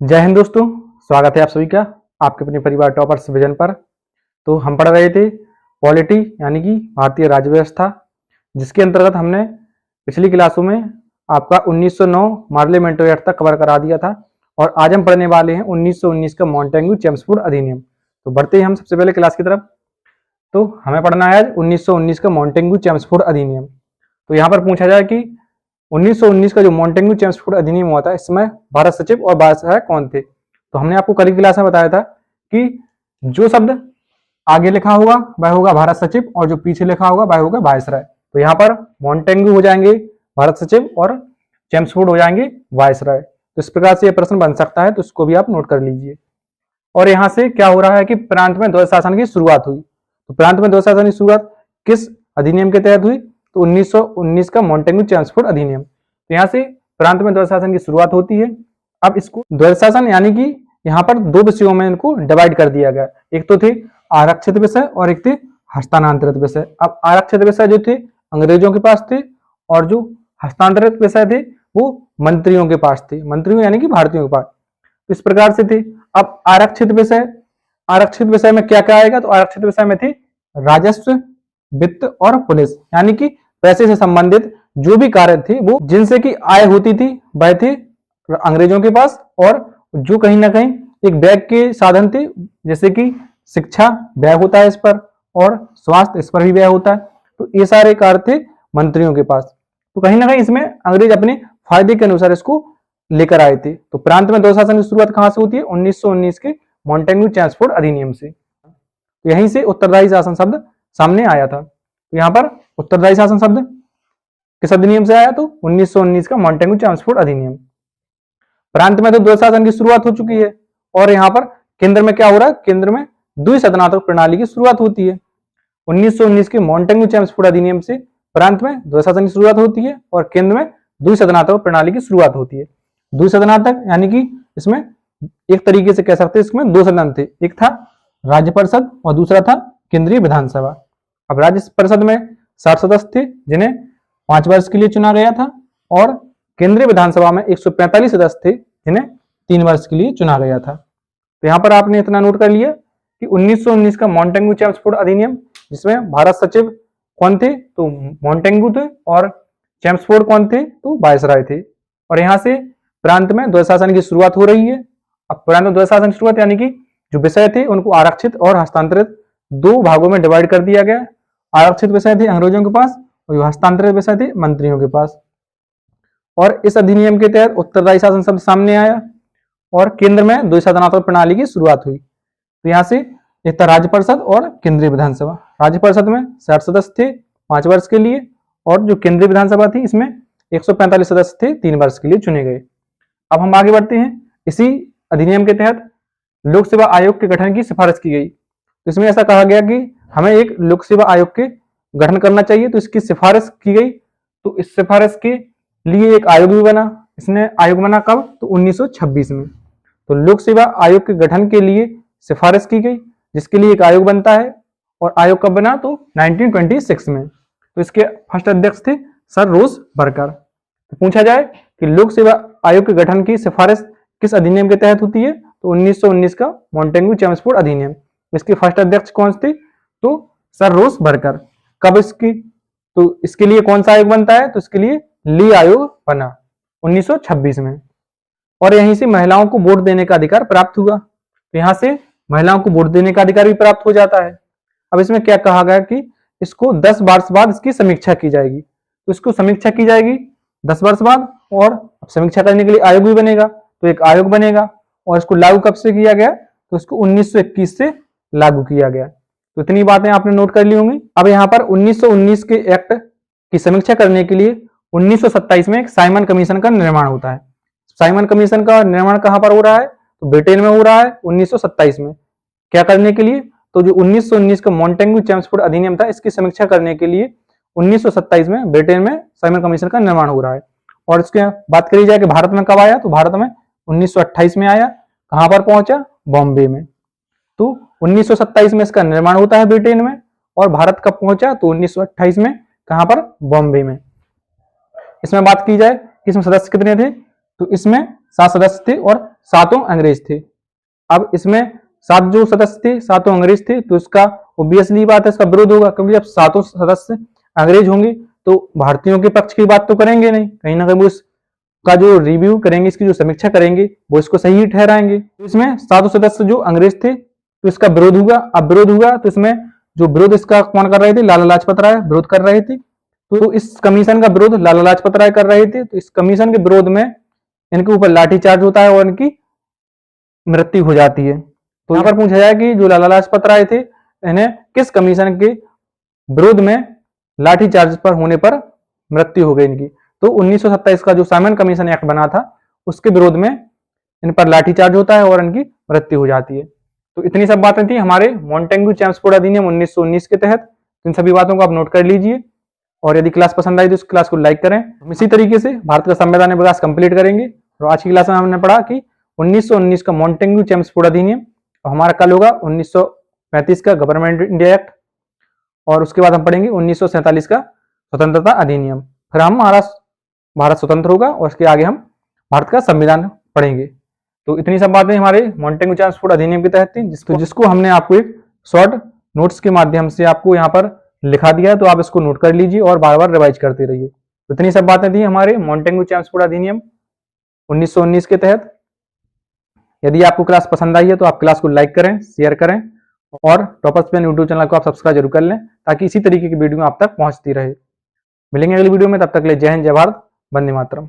जय हिंद दोस्तों। स्वागत है आप सभी का आपके अपने परिवार टॉपर्स विजन पर। तो हम पढ़ रहे थे पॉलिटी यानी कि भारतीय राज्य व्यवस्था, जिसके अंतर्गत हमने पिछली क्लासों में आपका 1909 पार्लियामेंट्री एक्ट तक कवर करा दिया था और आज हम पढ़ने वाले हैं 1919 का मॉन्टेग्यू चेम्सफोर्ड अधिनियम। तो बढ़ते हैं हम सबसे पहले क्लास की तरफ। तो हमें पढ़ना है आज 1919 का मॉन्टेग्यू चेम्सफोर्ड अधिनियम। तो यहाँ पर पूछा जाए कि 1919 का जो मॉन्टेग्यू चेम्सफोर्ड अधिनियम हुआ था, इसमें भारत सचिव और वायसराय कौन थे। तो हमने आपको कल की क्लास में बताया था कि जो शब्द आगे लिखा होगा वह होगा भारत सचिव और जो पीछे लिखा होगा वह होगा वायसराय। तो यहाँ पर मॉन्टेग्यू हो जाएंगे भारत सचिव और चेम्सफोर्ड हो जाएंगे वायसराय। तो इस प्रकार से यह प्रश्न बन सकता है, तो इसको भी आप नोट कर लीजिए। और यहाँ से क्या हो रहा है कि प्रांत में द्वैध शासन की शुरुआत हुई। तो प्रांत में द्वैध शासन की शुरुआत किस अधिनियम के तहत हुई? तो 1919 का मॉन्टेग्यू चेम्सफोर्ड अधिनियम। तो यहाँ से प्रांत में द्वैध शासन की शुरुआत होती है। अब इसको द्वैध शासन यानी कि यहाँ पर दो विषयों में इनको डिवाइड कर दिया गया। एक तो थे आरक्षित विषय और एक थे हस्तांतरित विषय। अब आरक्षित विषय जो थे अंग्रेजों के पास थे और जो हस्तांतरित विषय थे वो मंत्रियों के पास थे, मंत्रियों यानी कि भारतीयों के पास। तो इस प्रकार से थे। अब आरक्षित विषय में क्या क्या आएगा? तो आरक्षित विषय में थे राजस्व, वित्त और पुलिस, यानी कि पैसे से संबंधित जो भी कार्य थे वो जिनसे की आय होती थी वह थे अंग्रेजों के पास, और जो कहीं ना कहीं एक व्यय के साधन थे, जैसे कि शिक्षा व्यय होता है इस पर और स्वास्थ्य इस पर भी व्यय होता है, तो ये सारे कार्य थे मंत्रियों के पास। तो कहीं ना कहीं इसमें अंग्रेज अपने फायदे के अनुसार इसको लेकर आए थे। तो प्रांत में द्वैध शासन की शुरुआत कहां से होती है? 1919 के मॉन्टेग्यू चेम्सफोर्ड अधिनियम से। तो यहीं से उत्तरदायी शासन शब्द सामने आया था। तो यहाँ पर उत्तरदायी शासन शब्द किस अधिनियम से आया? तो 1919 का मॉन्टेग्यू चेम्सफोर्ड अधिनियम। प्रांत में तो द्वैध शासन की शुरुआत हो चुकी है और यहाँ पर केंद्र में क्या हो रहा है? केंद्र में द्विसदनात्मक प्रणाली की शुरुआत होती है। 1919 के मॉन्टेग्यू चेम्सफोर्ड अधिनियम से प्रांत में द्वैध शासन की शुरुआत होती है और केंद्र में द्विसदनात्मक प्रणाली की शुरुआत होती है। द्विसदनात्मक यानी कि इसमें एक तरीके से कह सकते हैं इसमें दो सदन थे, एक था राज्य परिषद और दूसरा था केंद्रीय विधानसभा। अब राज्य परिषद में 60 सदस्य थे जिन्हें 5 वर्ष के लिए चुना गया था और केंद्रीय विधानसभा में 145 सदस्य थे जिन्हें 3 वर्ष के लिए चुना गया था। तो यहाँ पर आपने इतना नोट कर लिया कि 1919 का मॉन्टेग्यू चेम्सफोर्ड अधिनियम, जिसमें भारत सचिव कौन थे? तो मॉन्टेग्यू थे और चेम्सफोर्ड कौन थे? तो वायसराय थे। और यहाँ से प्रांत में द्वैध शासन की शुरुआत हो रही है। अब प्रांत में द्वैध शासन की शुरुआत यानी कि जो विषय थे उनको आरक्षित और हस्तांतरित दो भागों में डिवाइड कर दिया गया। आरक्षित विषय थे अंग्रेजों के पास और जो हस्तांतरित विषय थे मंत्रियों के पास। और इस अधिनियम के तहत उत्तरदायी शासन शब्द सामने आया और केंद्र में द्विसदनात्मक प्रणाली की शुरुआत हुई। तो यहाँ से एक था राज्य परिषद और केंद्रीय विधानसभा। राज्य परिषद में 60 सदस्य थे 5 वर्ष के लिए और जो केंद्रीय विधानसभा थी इसमें 145 सदस्य थे 3 वर्ष के लिए चुने गए। अब हम आगे बढ़ते हैं। इसी अधिनियम के तहत लोक सेवा आयोग के गठन की सिफारिश की गई। तो इसमें ऐसा कहा गया कि हमें एक लोक सेवा आयोग के गठन करना चाहिए, तो इसकी सिफारिश की गई। तो इस सिफारिश के लिए एक आयोग भी बना। इसने आयोग बना कब? तो 1926 में। तो लोक सेवा आयोग के गठन के लिए सिफारिश की गई, जिसके लिए एक आयोग बनता है। और आयोग कब बना? तो 1926 में। तो इसके फर्स्ट अध्यक्ष थे सर रोज बर्कर। तो पूछा जाए कि लोक सेवा आयोग के गठन की सिफारिश किस अधिनियम के तहत होती है? तो 1919 का मॉन्टेग्यू चेम्सफोर्ड अधिनियम। इसके फर्स्ट अध्यक्ष कौन थे? तो सर रोज बर्कर। कब इसकी? तो इसके लिए कौन सा आयोग बनता है? तो इसके लिए ली आयोग बना 1926 में। और यहीं से महिलाओं को वोट देने का अधिकार प्राप्त हुआ। तो यहाँ से महिलाओं को वोट देने का अधिकार भी प्राप्त हो जाता है। अब इसमें क्या कहा गया कि इसको 10 वर्ष बाद इसकी समीक्षा की जाएगी। तो इसको समीक्षा की जाएगी 10 वर्ष बाद और समीक्षा करने के लिए आयोग भी बनेगा। तो एक आयोग बनेगा और इसको लागू कब से किया गया? तो इसको 1921 से लागू किया गया। तो इतनी बातें आपने नोट कर ली होंगी। अब यहाँ पर 1919 के एक्ट की समीक्षा करने के लिए 1927 में एक साइमन कमीशन का निर्माण होता है। साइमन कमीशन का निर्माण कहां पर हो रहा है? तो ब्रिटेन में हो रहा है 1927 में। क्या करने के लिए? तो जो 1919 का मॉन्टेग्यू चेम्सफोर्ड अधिनियम था इसकी समीक्षा करने के लिए 1927 में ब्रिटेन में साइमन कमीशन का निर्माण हो रहा है। और इसके बात करी जाए कि भारत में कब आया? तो भारत में 1928 में आया। कहां पर पहुंचा? बॉम्बे में। तो 1927 में इसका निर्माण होता है ब्रिटेन में और भारत कब पहुंचा? तो 1928 में। कहां पर? बॉम्बे में। इसमें बात की जाए कि इसमें सदस्य कितने थे? तो इसमें 7 सदस्य थे और 7 अंग्रेज थे। अब इसमें 7 जो सदस्य थे 7 अंग्रेज थे, तो इसका ऑब्वियसली बात है इसका विरोध होगा, क्योंकि जब 7 सदस्य अंग्रेज होंगे तो भारतीयों के पक्ष की बात तो करेंगे नहीं, कहीं ना कहीं वो इसका जो रिव्यू करेंगे, इसकी जो समीक्षा करेंगे वो इसको सही ही ठहराएंगे। तो इसमें 7 सदस्य जो अंग्रेज थे तो इसका विरोध हुआ। अब विरोध हुआ तो इसमें जो विरोध इसका कौन कर रहे थे, लाला लाजपत राय विरोध कर रहे थे। तो इस कमीशन का विरोध लाला लाजपत राय कर रहे थे। तो इस कमीशन के विरोध में इनके ऊपर लाठीचार्ज होता है और इनकी मृत्यु हो जाती है। तो यहाँ पर पूछा जाए कि जो लाला लाजपत राय थे इन्हें किस कमीशन के विरोध में लाठीचार्ज पर होने पर मृत्यु हो गई इनकी। तो 1927 का जो साइमन कमीशन एक्ट बना था उसके विरोध में इन पर लाठीचार्ज होता है और इनकी मृत्यु हो जाती है। तो इतनी सब बातें थी हमारे मॉन्टेग्यू चेम्सफोर्ड अधिनियम 1919 के तहत। इन सभी बातों को आप नोट कर लीजिए और यदि क्लास पसंद आई तो इस क्लास को लाइक करें। हम इसी तरीके से भारत का संवैधानिक विकास कंप्लीट करेंगे। और आज की क्लास में हमने पढ़ा कि 1919 का मॉन्टेग्यू चेम्सफोर्ड अधिनियम, और हमारा कल होगा 1935 का गवर्नमेंट इंडिया एक्ट, और उसके बाद हम पढ़ेंगे 1947 का स्वतंत्रता अधिनियम। फिर हमारा भारत स्वतंत्र होगा और उसके आगे हम भारत का संविधान पढ़ेंगे। तो इतनी सब बातें हमारे मॉन्टेग्यू चेम्सफोर्ड अधिनियम के तहत थी, जिसको हमने आपको एक शॉर्ट नोट्स के माध्यम से आपको यहाँ पर लिखा दिया है। तो आप इसको नोट कर लीजिए और बार बार रिवाइज करते रहिए। तो इतनी सब बातें थी हमारे मॉन्टेग्यू चेम्सफोर्ड अधिनियम 1919 के तहत। यदि आपको क्लास पसंद आई है तो आप क्लास को लाइक करें, शेयर करें और टॉपर्स पेन यूट्यूब चैनल को आप सब्सक्राइब जरूर कर लें, ताकि इसी तरीके की वीडियो आप तक पहुंचती रहे। मिलेंगे अगली वीडियो में, तब तक के लिए जय हिंद, जय भारत, वंदे मातरम।